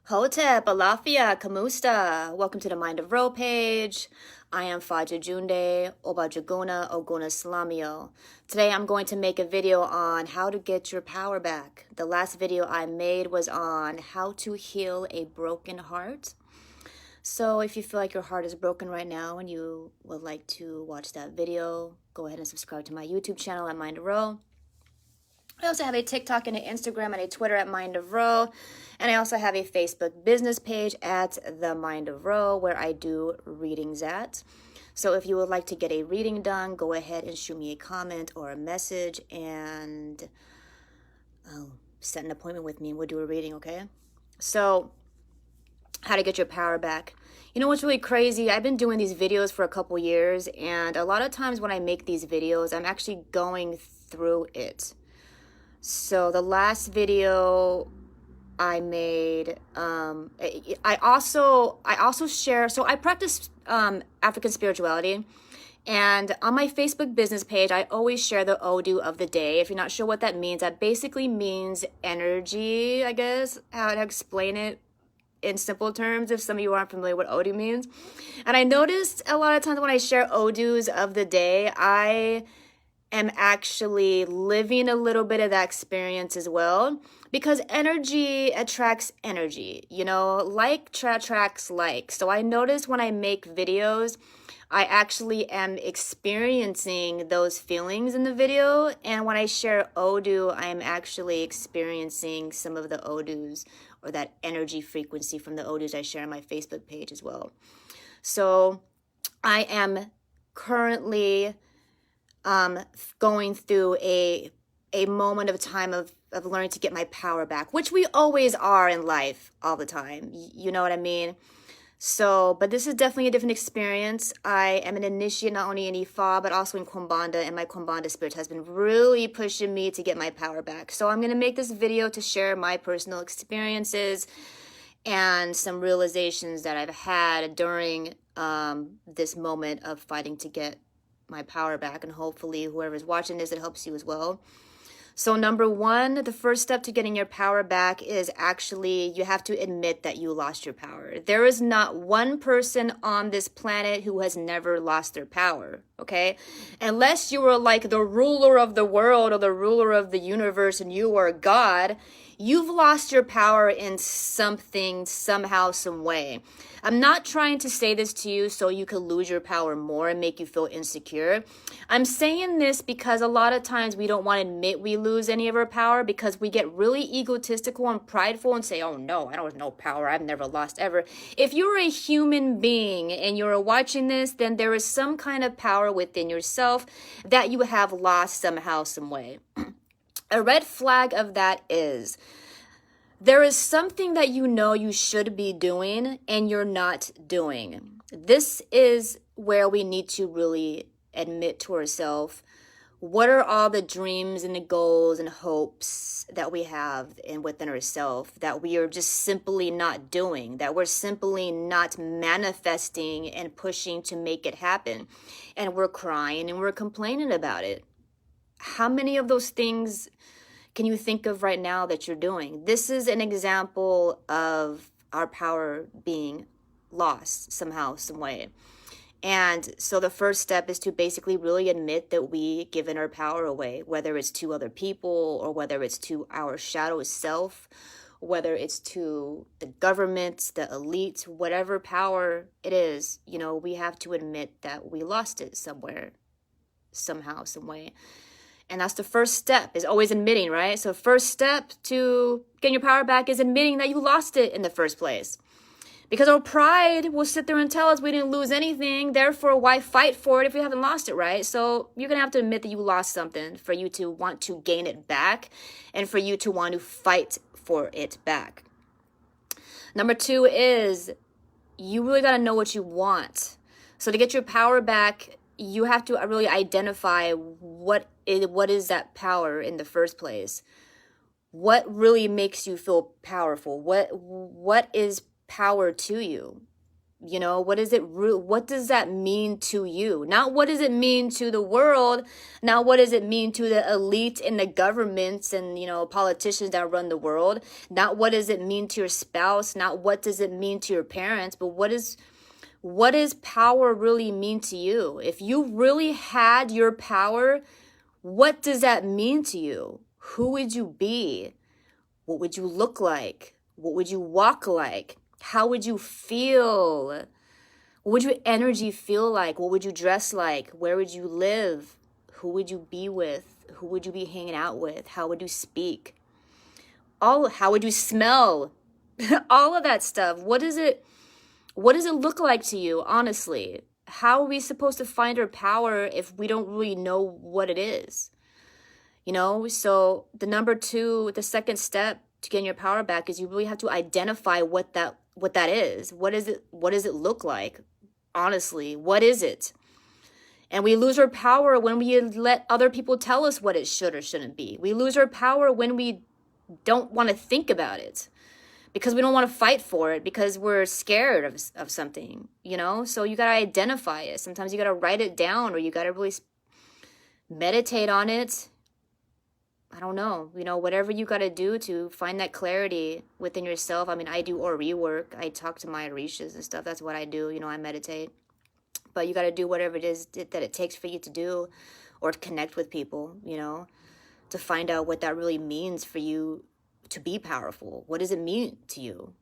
Hotep, Alafia, Kamusta. Welcome to the Mind of Ro page. I am Faja Junde, Oba Jaguna, Oguna Salamio. Today I'm going to make a video on how to get your power back. The last video I made was on how to heal a broken heart. So if you feel like your heart is broken right now and you would like to watch that video, go ahead and subscribe to my YouTube channel at Mind of Ro. I also have a TikTok and an Instagram and a Twitter at Mind of Ro. And I also have a Facebook business page at The Mind of Ro where I do readings at. So if you would like to get a reading done, go ahead and shoot me a comment or a message and set an appointment with me and we'll do a reading, okay? So, how to get your power back. You know what's really crazy? I've been doing these videos for a couple years, and a lot of times when I make these videos, I'm actually going through it. So the last video I made, I also share, so I practice African spirituality, and on my Facebook business page, I always share the Odu of the day. If you're not sure what that means, that basically means energy, I guess, how to explain it in simple terms, if some of you aren't familiar what Odu means. And I noticed a lot of times when I share Odus of the day, I am actually living a little bit of that experience as well, because energy attracts energy, you know, like attracts like. So I notice when I make videos, I actually am experiencing those feelings in the video, and when I share Odu, I am actually experiencing some of the Odus or that energy frequency from the Odus I share on my Facebook page as well. So I am currently going through a moment of time of learning to get my power back, which we always are in life all the time. You know what I mean? So, but this is definitely a different experience. I am an initiate not only in Ifa, but also in Kumbanda, and my Kumbanda spirit has been really pushing me to get my power back. So I'm going to make this video to share my personal experiences and some realizations that I've had during this moment of fighting to get my power back, and hopefully whoever's watching this, it helps you as well. So number one, the first step to getting your power back is actually you have to admit that you lost your power. There is not one person on this planet who has never lost their power, okay? Unless you were like the ruler of the world or the ruler of the universe and you are God, you've lost your power in something, somehow, some way. I'm not trying to say this to you so you could lose your power more and make you feel insecure. I'm saying this because a lot of times we don't want to admit we lose any of our power because we get really egotistical and prideful and say, oh no, I don't have no power. I've never lost ever. If you're a human being and you're watching this, then there is some kind of power within yourself that you have lost somehow, some way. A red flag of that is there is something that you know you should be doing and you're not doing. This is where we need to really admit to ourselves what are all the dreams and the goals and hopes that we have within ourselves that we are just simply not doing, that we're simply not manifesting and pushing to make it happen. And we're crying and we're complaining about it. How many of those things can you think of right now that you're doing? This is an example of our power being lost somehow, some way. And so the first step is to basically really admit that we given our power away, whether it's to other people or whether it's to our shadow self, whether it's to the government, the elite, whatever power it is, you know, we have to admit that we lost it somewhere, somehow, some way. And that's the first step, is always admitting, right? So first step to getting your power back is admitting that you lost it in the first place. Because our pride will sit there and tell us we didn't lose anything, therefore why fight for it if you haven't lost it, right? So you're going to have to admit that you lost something for you to want to gain it back and for you to want to fight for it back. Number two is you really got to know what you want. So to get your power back, you have to really identify what is that power in the first place. What really makes you feel powerful? What is power to you? You know, what does that mean to you? Not what does it mean to the world? Not what does it mean to the elite and the governments and, you know, politicians that run the world? Not what does it mean to your spouse? Not what does it mean to your parents? But what does power really mean to you? If you really had your power, what does that mean to you? Who would you be? What would you look like? What would you walk like? How would you feel? What would your energy feel like? What would you dress like? Where would you live? Who would you be with? Who would you be hanging out with? How would you speak? How would you smell? All of that stuff. What does it look like to you, honestly? How are we supposed to find our power if we don't really know what it is? You know, so the second step to getting your power back is you really have to identify what that is. What does it look like? Honestly, what is it? And we lose our power when we let other people tell us what it should or shouldn't be. We lose our power when we don't want to think about it, because we don't want to fight for it, because we're scared of something, you know? So you got to identify it. Sometimes you got to write it down, or you got to really meditate on it. I don't know, you know, whatever you got to do to find that clarity within yourself. I mean, I do Ori work. I talk to my Orishas and stuff. That's what I do. You know, I meditate. But you got to do whatever it is that it takes for you to do, or to connect with people, you know, to find out what that really means for you to be powerful. What does it mean to you?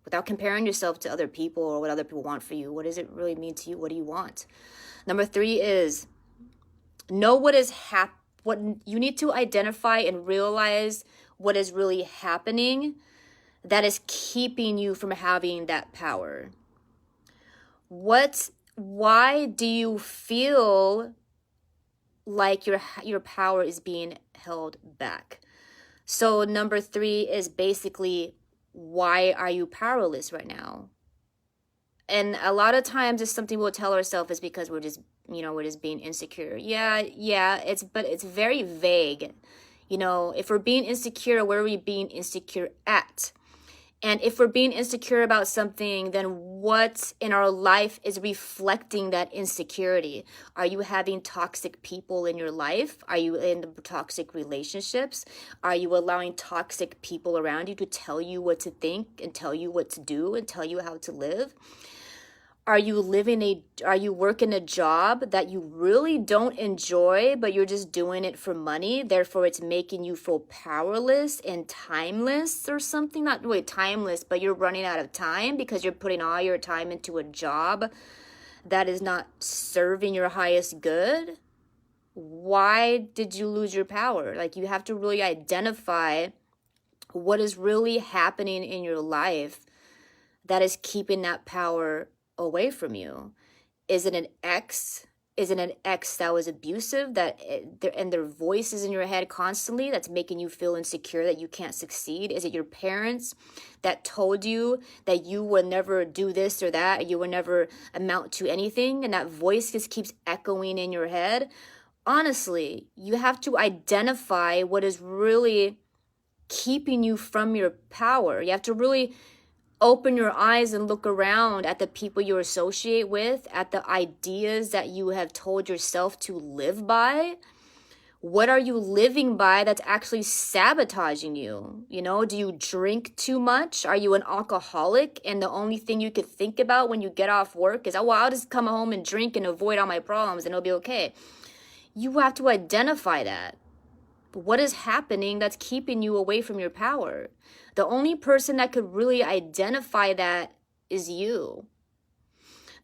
Without comparing yourself to other people or what other people want for you. What does it really mean to you? What do you want? Number 3 is know what you need to identify and realize what is really happening that is keeping you from having that power. Why do you feel like your power is being held back? So number 3 is basically, why are you powerless right now? And a lot of times it's something we'll tell ourselves is because we're just being insecure. Yeah, but it's very vague. You know, if we're being insecure, where are we being insecure at? And if we're being insecure about something, then what in our life is reflecting that insecurity? Are you having toxic people in your life? Are you in toxic relationships? Are you allowing toxic people around you to tell you what to think and tell you what to do and tell you how to live? Are you working a job that you really don't enjoy, but you're just doing it for money? Therefore, it's making you feel powerless and timeless or something. Not really timeless, but you're running out of time because you're putting all your time into a job that is not serving your highest good. Why did you lose your power? Like, you have to really identify what is really happening in your life that is keeping that power away from you. Is it an ex? Is it an ex that was abusive, and their voice is in your head constantly that's making you feel insecure that you can't succeed? Is it your parents that told you that you would never do this or that, you would never amount to anything, and that voice just keeps echoing in your head? Honestly, you have to identify what is really keeping you from your power. You have to really open your eyes and look around at the people you associate with, at the ideas that you have told yourself to live by. What are you living by that's actually sabotaging you? You know, do you drink too much? Are you an alcoholic? And the only thing you could think about when you get off work is, oh, well, I'll just come home and drink and avoid all my problems and it'll be okay. You have to identify that. What is happening that's keeping you away from your power? The only person that could really identify that is you.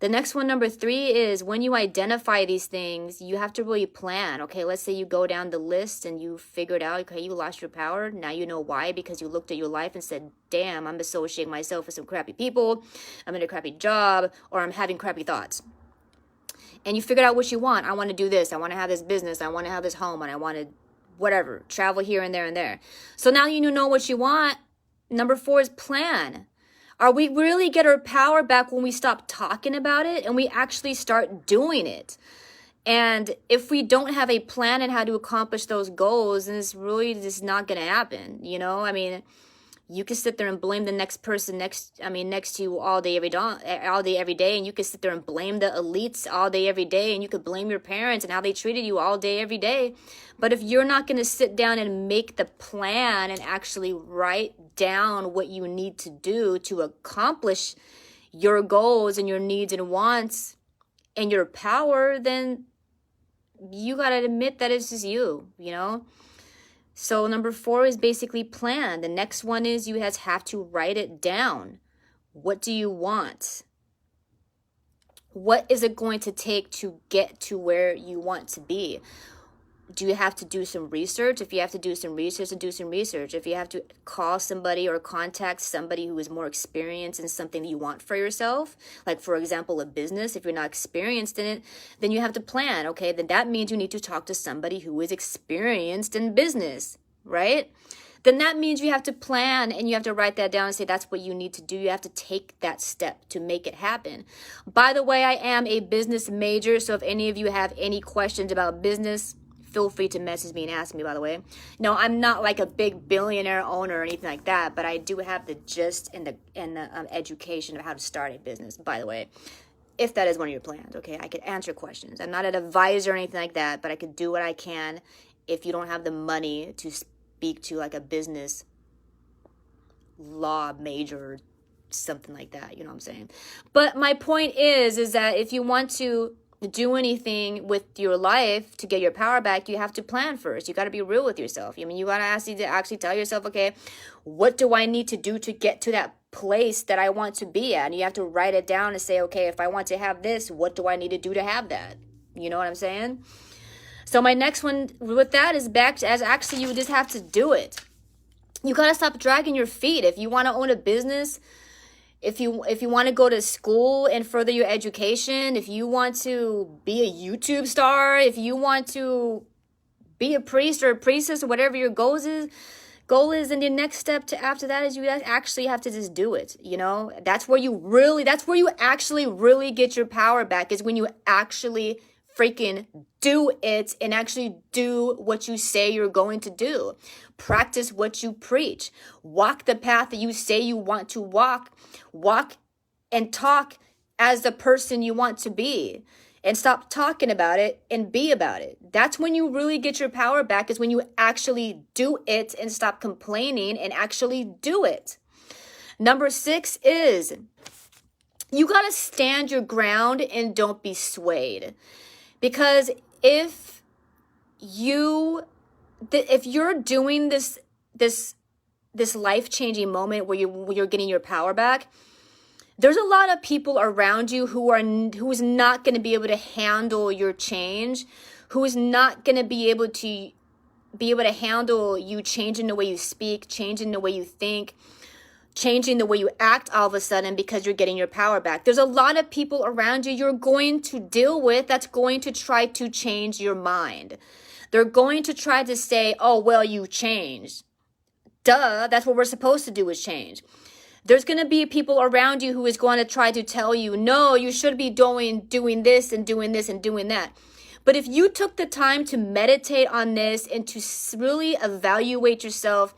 The next one, number 3, is when you identify these things, you have to really plan. Okay, let's say you go down the list and you figured out, okay, you lost your power. Now you know why, because you looked at your life and said, damn, I'm associating myself with some crappy people. I'm in a crappy job, or I'm having crappy thoughts. And you figured out what you want. I want to do this. I want to have this business. I want to have this home, and I want to whatever, travel here and there and there. So now you know what you want. Number 4 is plan. Are we really get our power back when we stop talking about it and we actually start doing it? And if we don't have a plan on how to accomplish those goals, then it's really just not going to happen. You know, I mean, You can sit there and blame the next person next to you all day, every day. And you can sit there and blame the elites all day, every day. And you could blame your parents and how they treated you all day, every day. But if you're not going to sit down and make the plan and actually write down what you need to do to accomplish your goals and your needs and wants and your power, then you got to admit that it's just you, you know? So number 4 is basically plan. The next one is you guys have to write it down. What do you want? What is it going to take to get to where you want to be? Do you have to do some research? If you have to do some research, then do some research. If you have to call somebody or contact somebody who is more experienced in something that you want for yourself, like for example, a business, if you're not experienced in it, then you have to plan. Okay, then that means you need to talk to somebody who is experienced in business, right? Then that means you have to plan and you have to write that down and say that's what you need to do. You have to take that step to make it happen. By the way, I am a business major, so if any of you have any questions about business, feel free to message me and ask me, by the way. No, I'm not like a big billionaire owner or anything like that, but I do have the gist and the education of how to start a business, by the way, if that is one of your plans, okay? I could answer questions. I'm not an advisor or anything like that, but I could do what I can if you don't have the money to speak to like a business law major or something like that, you know what I'm saying? But my point is that if you want to do anything with your life to get your power back, you have to plan first. You got to be real with yourself. I mean, you got to actually tell yourself, okay, what do I need to do to get to that place that I want to be at? And you have to write it down and say, okay, if I want to have this, what do I need to do to have that? You know what I'm saying? So my next one with that is back to, as actually you just have to do it. You got to stop dragging your feet. If you want to own a business, if you want to go to school and further your education, if you want to be a YouTube star, if you want to be a priest or a priestess or whatever your goal is, and the next step to after that is you actually have to just do it. You know, that's where you actually really get your power back, is when you actually freaking do it and actually do what you say you're going to do. Practice what you preach. Walk the path that you say you want to walk. Walk and talk as the person you want to be. And stop talking about it and be about it. That's when you really get your power back, is when you actually do it and stop complaining and actually do it. Number 6 is you got to stand your ground and don't be swayed. Because if you're doing this life-changing moment where you're getting your power back, there's a lot of people around you who is not going to be able to handle your change, who is not going to be able to handle you changing the way you speak, changing the way you think, changing the way you act all of a sudden because you're getting your power back. There's a lot of people around you you're going to deal with that's going to try to change your mind. They're going to try to say, oh, well, you changed. Duh, that's what we're supposed to do, is change. There's going to be people around you who is going to try to tell you, no, you should be doing this and doing this and doing that. But if you took the time to meditate on this and to really evaluate yourself,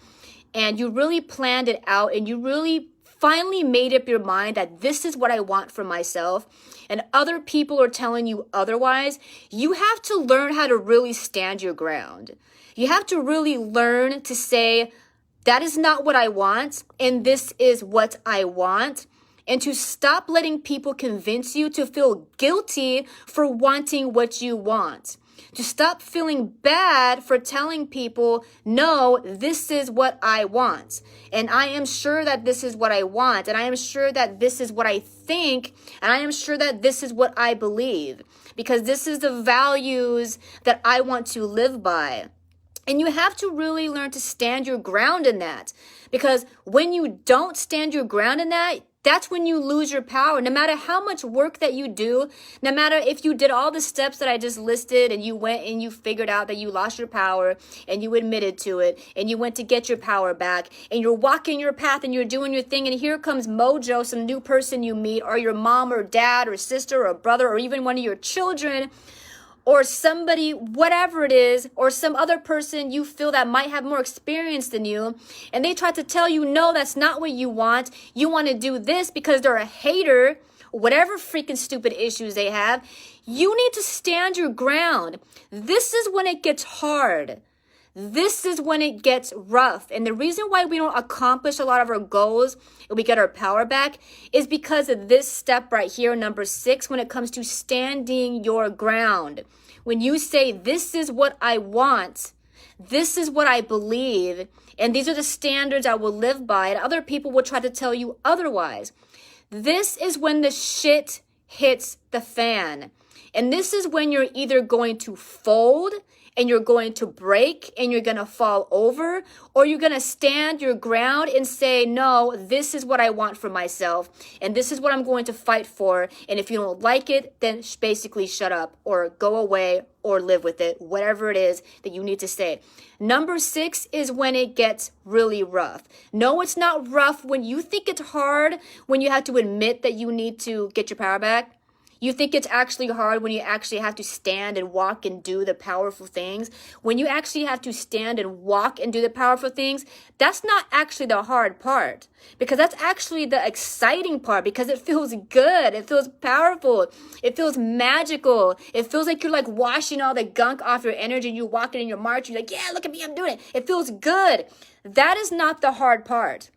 and you really planned it out, and you really finally made up your mind that this is what I want for myself, and other people are telling you otherwise, you have to learn how to really stand your ground. You have to really learn to say, that is not what I want, and this is what I want. And to stop letting people convince you to feel guilty for wanting what you want. To stop feeling bad for telling people, no, this is what I want. And I am sure that this is what I want. And I am sure that this is what I think. And I am sure that this is what I believe. Because this is the values that I want to live by. And you have to really learn to stand your ground in that. Because when you don't stand your ground in that, that's when you lose your power. No matter how much work that you do, no matter if you did all the steps that I just listed and you went and you figured out that you lost your power and you admitted to it and you went to get your power back and you're walking your path and you're doing your thing, and here comes Mojo, some new person you meet, or your mom or dad or sister or brother or even one of your children, or somebody, whatever it is, or some other person you feel that might have more experience than you, and they try to tell you, no, that's not what you want. You want to do this because they're a hater, whatever freaking stupid issues they have. You need to stand your ground. This is when it gets hard. This is when it gets rough. And the reason why we don't accomplish a lot of our goals and we get our power back is because of this step right here, number 6, when it comes to standing your ground. When you say, this is what I want, this is what I believe, and these are the standards I will live by, and other people will try to tell you otherwise. This is when the shit hits the fan. And this is when you're either going to fold and you're going to break and you're going to fall over, or you're going to stand your ground and say, no, this is what I want for myself, and this is what I'm going to fight for. And if you don't like it, then basically shut up or go away or live with it, whatever it is that you need to say. Number 6 is when it gets really rough. No, it's not rough when you think it's hard, when you have to admit that you need to get your power back. You think it's actually hard when you actually have to stand and walk and do the powerful things. When you actually have to stand and walk and do the powerful things, that's not actually the hard part, because that's actually the exciting part, because it feels good. It feels powerful. It feels magical. It feels like you're like washing all the gunk off your energy. You're walking in your march. You're like, yeah, look at me. I'm doing it. It feels good. That is not the hard part.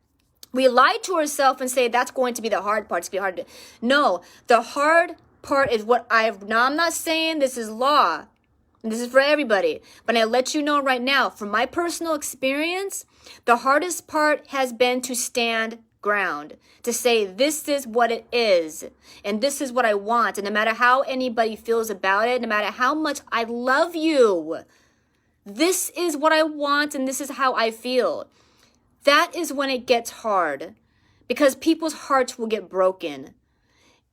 We lie to ourselves and say that's going to be the hard part. It's going to be hard. No, the hard part is what now I'm not saying this is law, and this is for everybody, but I let you know right now, from my personal experience, the hardest part has been to stand ground, to say this is what it is, and this is what I want, and no matter how anybody feels about it, no matter how much I love you, this is what I want, and this is how I feel. That is when it gets hard, because people's hearts will get broken.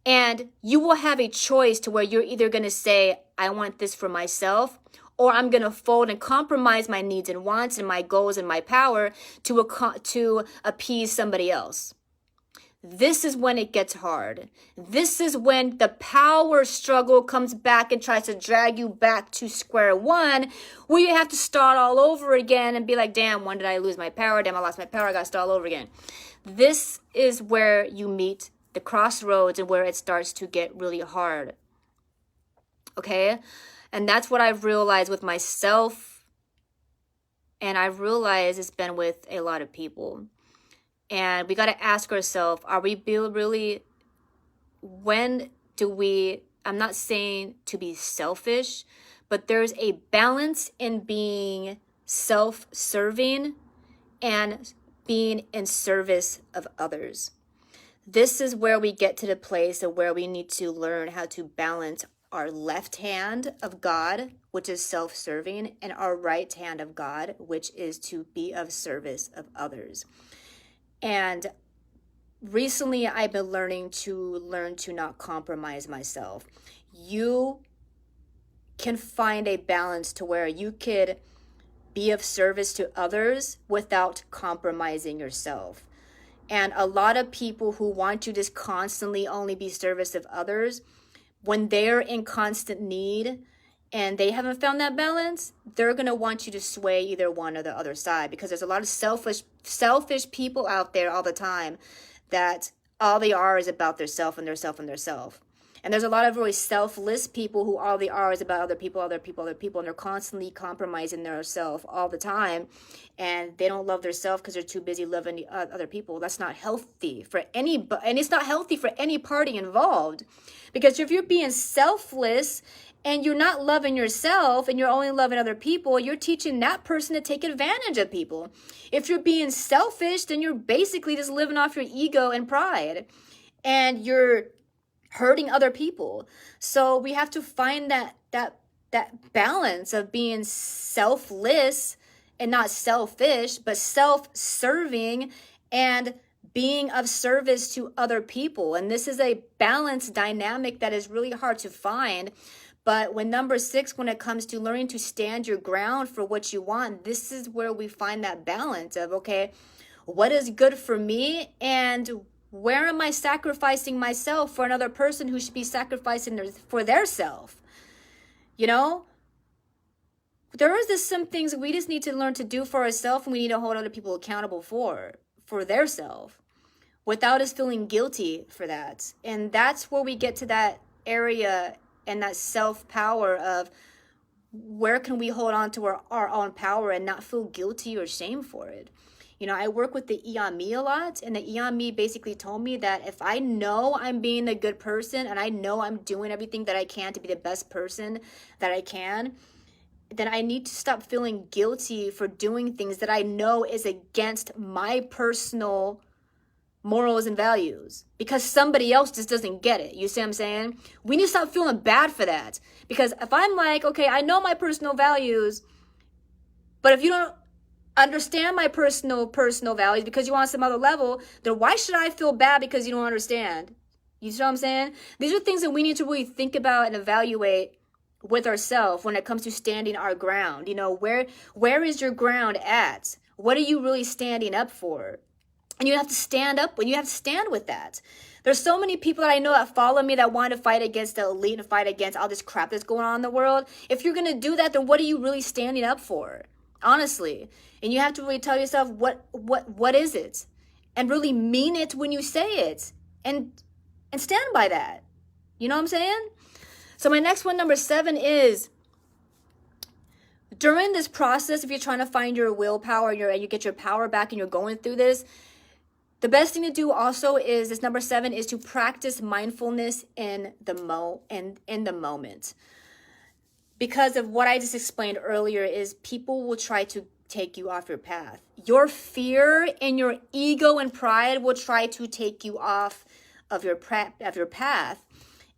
And you will have a choice to where you're either going to say, I want this for myself, or I'm going to fold and compromise my needs and wants and my goals and my power to appease somebody else. This is when it gets hard. This is when the power struggle comes back and tries to drag you back to square one, where you have to start all over again and be like, damn, when did I lose my power? Damn, I lost my power. I got to start all over again. This is where you meet the crossroads and where it starts to get really hard. Okay? And that's what I've realized with myself. And I've realized it's been with a lot of people. And we got to ask ourselves, are we really, when do we, I'm not saying to be selfish, but there's a balance in being self-serving and being in service of others. This is where we get to the place of where we need to learn how to balance our left hand of God, which is self-serving, and our right hand of God, which is to be of service of others. And recently I've been learning to not compromise myself. You can find a balance to where you could be of service to others without compromising yourself. And a lot of people who want to just constantly only be service of others, when they're in constant need and they haven't found that balance, they're going to want you to sway either one or the other side, because there's a lot of selfish people out there all the time that all they are is about their self and their self and their self. And there's a lot of really selfless people who all they are is about other people, and they're constantly compromising their self all the time, and they don't love their self because they're too busy loving the other people. That's not healthy for any, and it's not healthy for any party involved, because if you're being selfless and you're not loving yourself and you're only loving other people, you're teaching that person to take advantage of people. If you're being selfish, then you're basically just living off your ego and pride, and you're hurting other people. So we have to find that balance of being selfless and not selfish, but self-serving and being of service to other people. And this is a balanced dynamic that is really hard to find. But when number 6, when it comes to learning to stand your ground for what you want, this is where we find that balance of, okay, what is good for me, and where am I sacrificing myself for another person who should be sacrificing for their self? You know, there is just some things we just need to learn to do for ourselves, and we need to hold other people accountable for their self, without us feeling guilty for that. And that's where we get to that area and that self-power of where can we hold on to our own power and not feel guilty or shame for it. You know, I work with the Eon Me a lot, and the Eon Me basically told me that if I know I'm being a good person and I know I'm doing everything that I can to be the best person that I can, then I need to stop feeling guilty for doing things that I know is against my personal morals and values, because somebody else just doesn't get it. You see what I'm saying? We need to stop feeling bad for that. Because if I'm like, okay, I know my personal values, but if you don't understand my personal values because you want some other level, then why should I feel bad because you don't understand? You see what I'm saying? These are things that we need to really think about and evaluate with ourselves when it comes to standing our ground. You know, where is your ground at? What are you really standing up for? And you have to stand up, and you have to stand with that. There's so many people that I know that follow me that want to fight against the elite and fight against all this crap that's going on in the world. If you're going to do that, then what are you really standing up for? Honestly. And you have to really tell yourself, what is it? And really mean it when you say it. And stand by that. You know what I'm saying? So my next one, number 7, is during this process, if you're trying to find your willpower and you get your power back and you're going through this, the best thing to do also is, this number 7, is to practice mindfulness in the moment. Because of what I just explained earlier, is people will try to take you off your path. Your fear and your ego and pride will try to take you off of your path.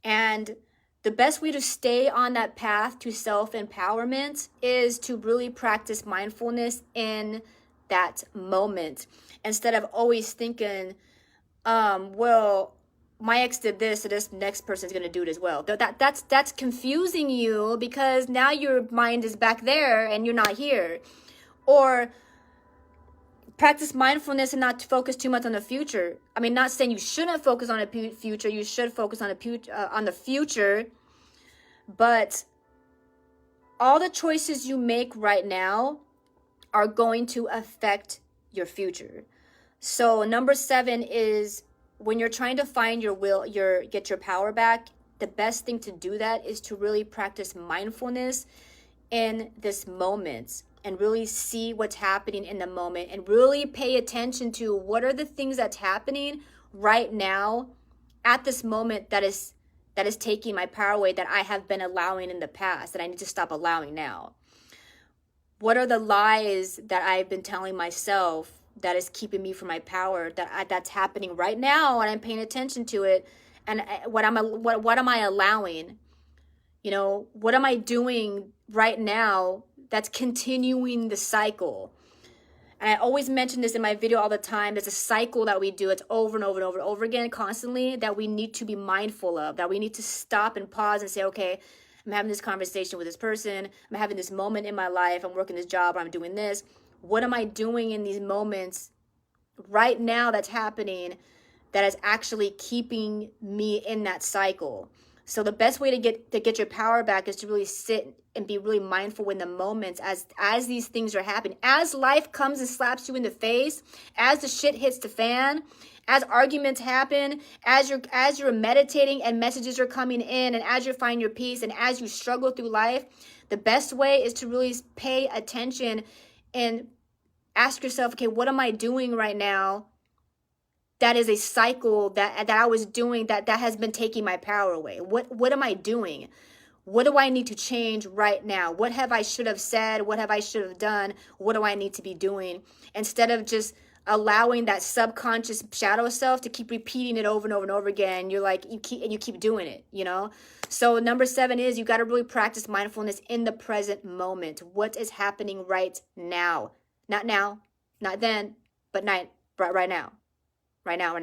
And the best way to stay on that path to self-empowerment is to really practice mindfulness in that moment, instead of always thinking, well, my ex did this, so this next person's going to do it as well. That's confusing you, because now your mind is back there and you're not here. Or practice mindfulness and not focus too much on the future. I mean, not saying you shouldn't focus on the future. You should focus on the future. But all the choices you make right now are going to affect your future. So number 7 is, when you're trying to find get your power back, the best thing to do that is to really practice mindfulness in this moment, and really see what's happening in the moment, and really pay attention to what are the things that's happening right now at this moment that is taking my power away, that I have been allowing in the past, that I need to stop allowing now. What are the lies that I've been telling myself that is keeping me from my power, that's happening right now, and I'm paying attention to it? And what am I allowing? You know, what am I doing right now that's continuing the cycle? And I always mention this in my video all the time. There's a cycle that we do. It's over and over and over and over again, constantly, that we need to be mindful of, that we need to stop and pause and say, okay, I'm having this conversation with this person. I'm having this moment in my life. I'm working this job, or I'm doing this. What am I doing in these moments right now that's happening that is actually keeping me in that cycle? So the best way to get your power back is to really sit and be really mindful in the moments as these things are happening. As life comes and slaps you in the face, as the shit hits the fan, as arguments happen, as you're meditating and messages are coming in, and as you find your peace, and as you struggle through life, the best way is to really pay attention and ask yourself, okay, what am I doing right now that is a cycle that I was doing that has been taking my power away? What am I doing? What do I need to change right now? What have I should have said? What have I should have done? What do I need to be doing? Instead of just allowing that subconscious shadow self to keep repeating it over and over and over again, you keep doing it, you know? So number 7 is, you got to really practice mindfulness in the present moment. What is happening right now? Not now, not then, but right now. Right now.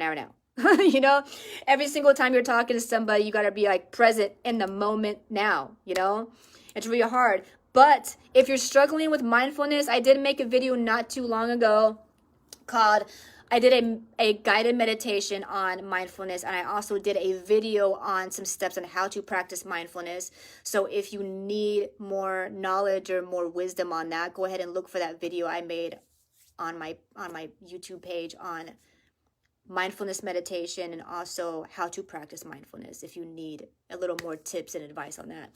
You know, every single time you're talking to somebody, you got to be like present in the moment now, you know? It's really hard. But if you're struggling with mindfulness, I did make a video not too long ago called I did a guided meditation on mindfulness, and I also did a video on some steps on how to practice mindfulness. So if you need more knowledge or more wisdom on that, go ahead and look for that video I made on my YouTube page on mindfulness meditation and also how to practice mindfulness if you need a little more tips and advice on that.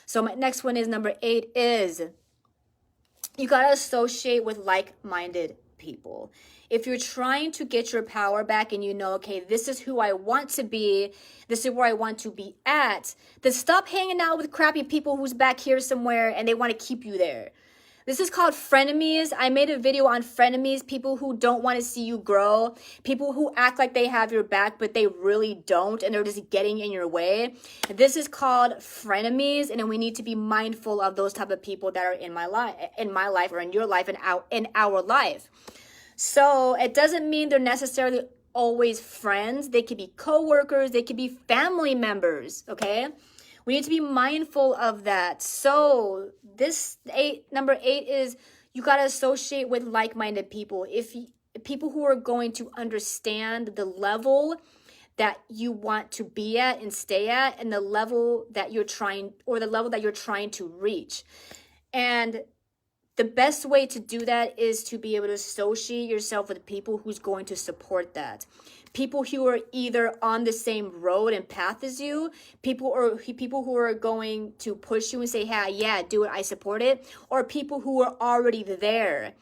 So my next one is number 8 is you got to associate with like-minded people. If you're trying to get your power back and you know, okay, this is who I want to be, this is where I want to be at, then stop hanging out with crappy people who's back here somewhere and they want to keep you there. This is called frenemies. I made a video on frenemies, people who don't want to see you grow, people who act like they have your back, but they really don't, and they're just getting in your way. This is called frenemies, and we need to be mindful of those type of people that are in my life or in your life and in our life. So it doesn't mean they're necessarily always friends. They could be coworkers, they could be family members, okay? We need to be mindful of that. So number 8 is you got to associate with like-minded people. People who are going to understand the level that you want to be at and stay at, and the level that you're trying to reach. And the best way to do that is to be able to associate yourself with people who's going to support that. People who are either on the same road and path as you, people who are going to push you and say, hey, yeah, do it, I support it, or people who are already there.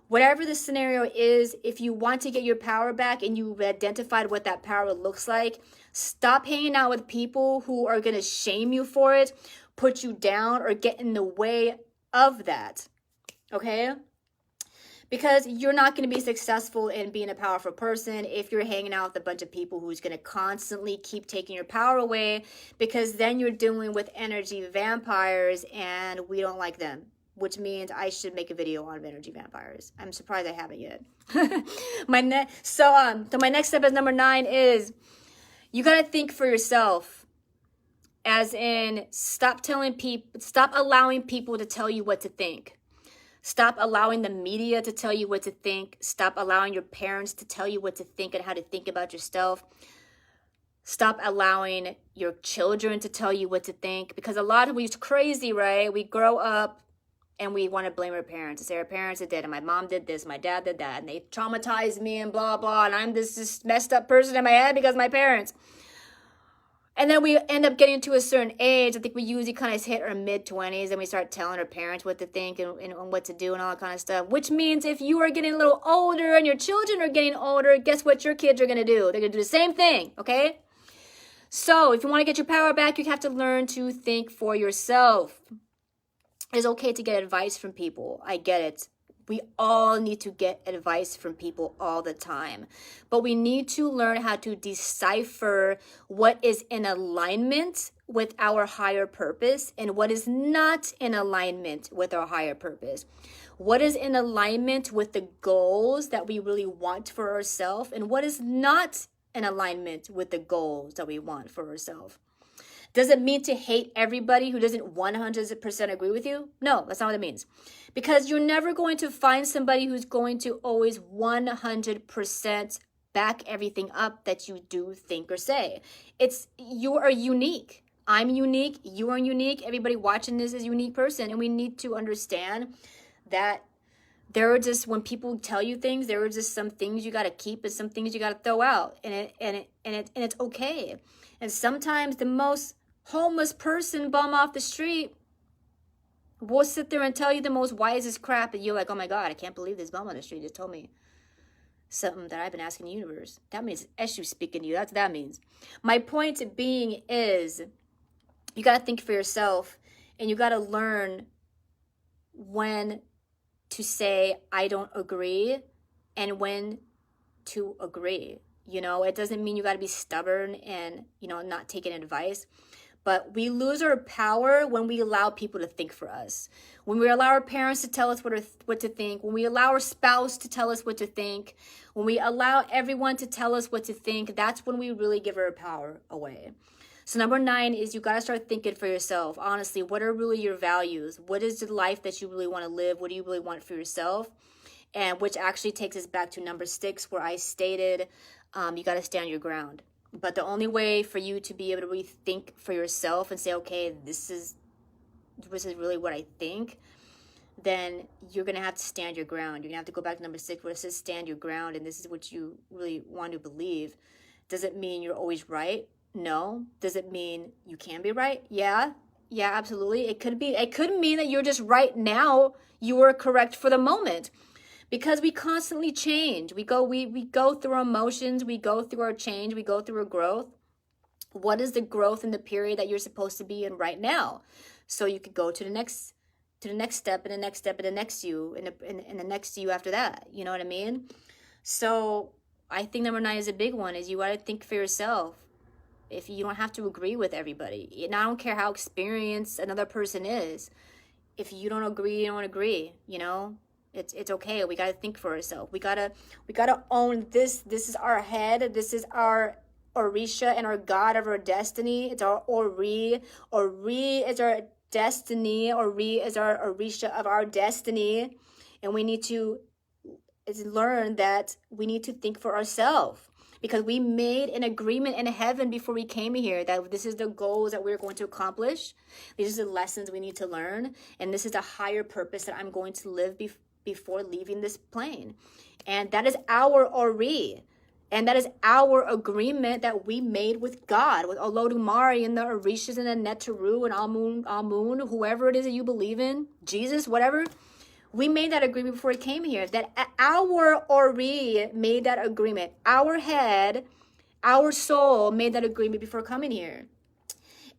Whatever the scenario is, if you want to get your power back and you've identified what that power looks like, stop hanging out with people who are going to shame you for it, put you down, or get in the way of that. Okay? Because you're not going to be successful in being a powerful person if you're hanging out with a bunch of people who's going to constantly keep taking your power away, because then you're dealing with energy vampires and we don't like them, which means I should make a video on energy vampires. I'm surprised I haven't yet. So my next step as number 9 is you got to think for yourself, as in stop allowing people to tell you what to think. Stop allowing the media to tell you what to think. Stop allowing your parents to tell you what to think and how to think about yourself. Stop allowing your children to tell you what to think. Because a lot of it's crazy, right? We grow up and we want to blame our parents and say our parents are dead and my mom did this, my dad did that, and they traumatized me and blah, blah, and I'm this messed up person in my head because of my parents. And then we end up getting to a certain age. I think we usually kind of hit our mid-20s and we start telling our parents what to think and what to do and all that kind of stuff. Which means if you are getting a little older and your children are getting older, guess what your kids are going to do? They're going to do the same thing, okay? So if you want to get your power back, you have to learn to think for yourself. It's okay to get advice from people. I get it. We all need to get advice from people all the time. But we need to learn how to decipher what is in alignment with our higher purpose and what is not in alignment with our higher purpose. What is in alignment with the goals that we really want for ourselves and what is not in alignment with the goals that we want for ourselves. Does it mean to hate everybody who doesn't 100% agree with you? No, that's not what it means. Because you're never going to find somebody who's going to always 100% back everything up that you do, think, or say. You are unique. I'm unique. You are unique. Everybody watching this is a unique person. And we need to understand that there are just, when people tell you things, there are just some things you got to keep and some things you got to throw out. And it's okay. And sometimes the most homeless person bum off the street will sit there and tell you the most wisest crap, and you're like, oh my God, I can't believe this bum on the street just told me something that I've been asking the universe. That means Eshu speaking to you. That's what that means. My point being is you got to think for yourself, and you got to learn when to say, I don't agree, and when to agree. You know, it doesn't mean you got to be stubborn and, not taking advice. But we lose our power when we allow people to think for us. When we allow our parents to tell us what to think. When we allow our spouse to tell us what to think. When we allow everyone to tell us what to think, that's when we really give our power away. So number 9 is you got to start thinking for yourself. Honestly, what are really your values? What is the life that you really want to live? What do you really want for yourself? and which actually takes us back to number 6, where I stated you got to stand your ground. But the only way for you to be able to really think for yourself and say, okay, this is really what I think, then you're going to have to stand your ground. You're going to have to go back to number 6 where it says stand your ground, and this is what you really want to believe. Does it mean you're always right? No. Does it mean you can be right? Yeah, absolutely. It could mean that you're just right now. You are correct for the moment. Because we constantly change. We go through our emotions, we go through our change, we go through our growth. What is the growth in the period that you're supposed to be in right now? So you could go to the next step, and the next step, and the next you, and the next you after that. You know what I mean? So I think number 9 is a big one, is you got to think for yourself. If you don't have to agree with everybody. And I don't care how experienced another person is. If you don't agree, you don't agree, you know? It's okay. We got to think for ourselves. We got to own this. This is our head. This is our Orisha and our God of our destiny. It's our Ori. Ori is our destiny. Ori is our Orisha of our destiny. And we need to learn that we need to think for ourselves. Because we made an agreement in heaven before we came here that this is the goals that we're going to accomplish. These are the lessons we need to learn. And this is the higher purpose that I'm going to live before leaving this plane. And that is our Ori. And that is our agreement that we made with God, with Olodumare and the Orishas and the Netaru and Amun, whoever it is that you believe in, Jesus, whatever. We made that agreement before we came here, that our Ori made that agreement. Our head, our soul made that agreement before coming here.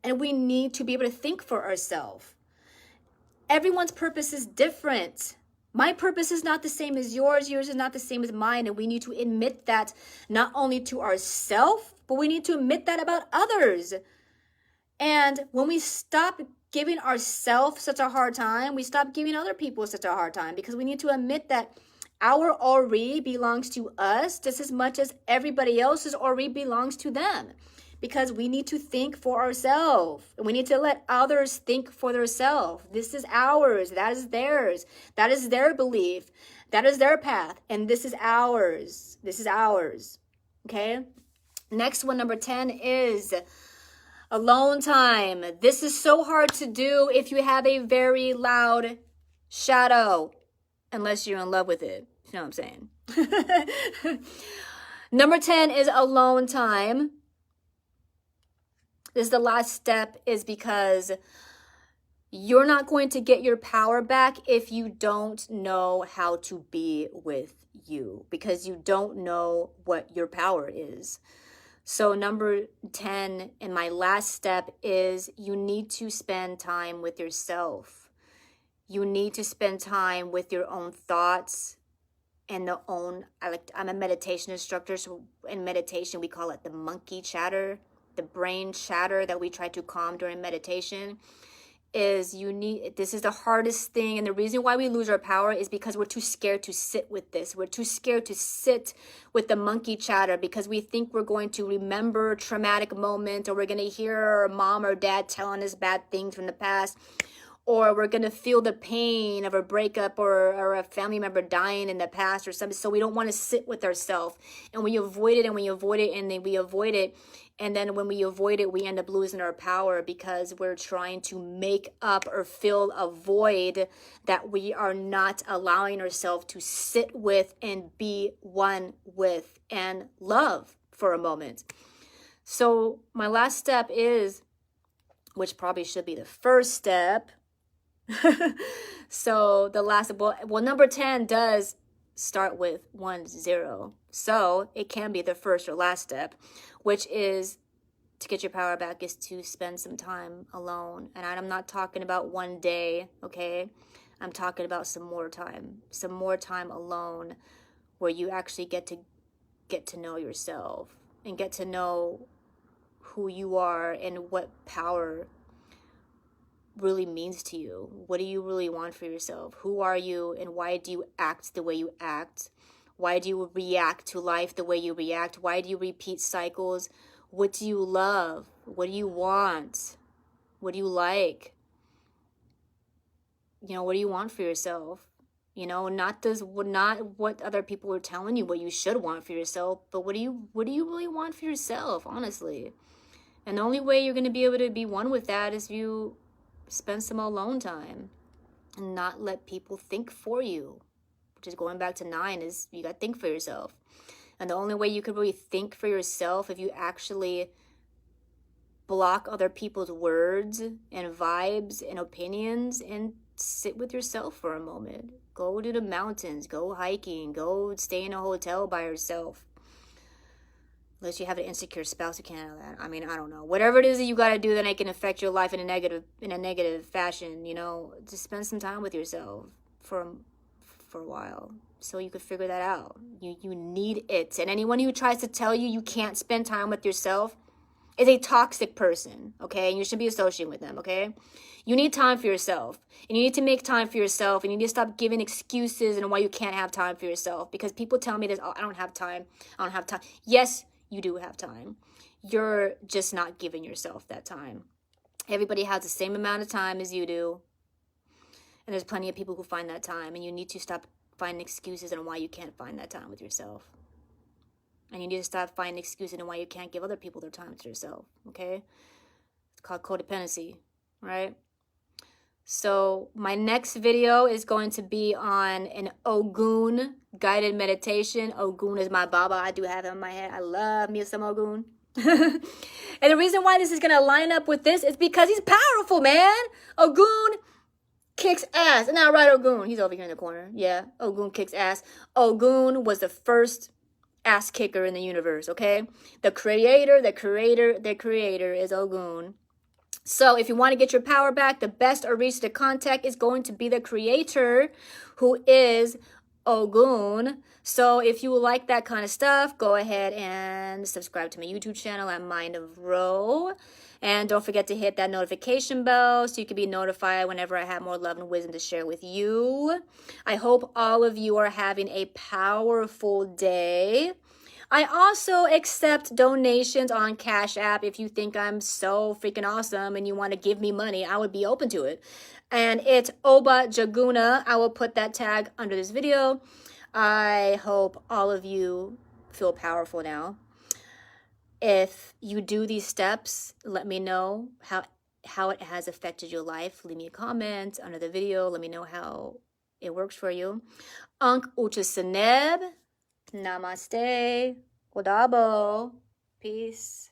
And we need to be able to think for ourselves. Everyone's purpose is different. My purpose is not the same as yours. Yours is not the same as mine. And we need to admit that not only to ourselves, but we need to admit that about others. And when we stop giving ourselves such a hard time, we stop giving other people such a hard time, because we need to admit that our Ori belongs to us just as much as everybody else's Ori belongs to them. Because we need to think for ourselves. And we need to let others think for themselves. This is ours. That is theirs. That is their belief. That is their path. And this is ours. This is ours. Okay? Next one, number 10, is alone time. This is so hard to do if you have a very loud shadow. Unless you're in love with it. You know what I'm saying? Number 10 is alone time. This is the last step, is because you're not going to get your power back if you don't know how to be with you, because you don't know what your power is. So number 10, and my last step, is you need to spend time with yourself. You need to spend time with your own thoughts and I'm a meditation instructor, so in meditation we call it the monkey chatter. The brain chatter that we try to calm during meditation this is the hardest thing. And the reason why we lose our power is because we're too scared to sit with this. We're too scared to sit with the monkey chatter, because we think we're going to remember a traumatic moment, or we're going to hear our mom or dad telling us bad things from the past, or we're going to feel the pain of a breakup or a family member dying in the past or something. So we don't want to sit with ourselves, and we avoid it, and we avoid it, and then we avoid it. And then when we avoid it, we end up losing our power, because we're trying to make up or fill a void that we are not allowing ourselves to sit with and be one with and love for a moment. So my last step is, which probably should be the first step. So the last, well, number 10 does start with 10. So it can be the first or last step, which is to get your power back, is to spend some time alone. And I'm not talking about one day, okay? I'm talking about some more time alone, where you actually get to know yourself and get to know who you are and what power really means to you. What do you really want for yourself? Who are you, and why do you act the way you act? Why do you react to life the way you react? Why do you repeat cycles? What do you love? What do you want? What do you like? What do you want for yourself? You know, not what other people are telling you what you should want for yourself, but what do you really want for yourself, honestly? And the only way you're going to be able to be one with that is you spend some alone time and not let people think for you. Which is going back to 9, is you got to think for yourself. And the only way you could really think for yourself if you actually block other people's words and vibes and opinions and sit with yourself for a moment. Go to the mountains, go hiking, go stay in a hotel by yourself. Unless you have an insecure spouse who can't handle that. I mean, I don't know. Whatever it is that you got to do that it can affect your life in a negative fashion, you know, just spend some time with yourself for a while so you could figure that out. You need it. And anyone who tries to tell you can't spend time with yourself is a toxic person, okay? And you should be associating with them, okay? You need time for yourself. And you need to make time for yourself. And you need to stop giving excuses and why you can't have time for yourself. Because people tell me this, oh, I don't have time. I don't have time. Yes, you do have time. You're just not giving yourself that time. Everybody has the same amount of time as you do. And there's plenty of people who find that time. And you need to stop finding excuses on why you can't find that time with yourself. And you need to stop finding excuses on why you can't give other people their time to yourself, okay? It's called codependency, right? So my next video is going to be on an Ogun guided meditation. Ogun is my Baba. I do have him in my head. I love me some Ogun. And the reason why this is going to line up with this is because he's powerful, man. Ogun kicks ass. Isn't that right, Ogun? He's over here in the corner. Yeah, Ogun kicks ass. Ogun was the first ass kicker in the universe, okay? The creator is Ogun. So if you want to get your power back, the best Orisha to contact is going to be the creator, who is Ogun. So if you like that kind of stuff, go ahead and subscribe to my YouTube channel at Mind of Ro. And don't forget to hit that notification bell so you can be notified whenever I have more love and wisdom to share with you. I hope all of you are having a powerful day. I also accept donations on Cash App. If you think I'm so freaking awesome and you want to give me money, I would be open to it. And it's Oba Jaguna. I will put that tag under this video. I hope all of you feel powerful now. If you do these steps, let me know how it has affected your life. Leave me a comment under the video. Let me know how it works for you. Ankh Uchasaneb. Namaste. Odabo. Peace.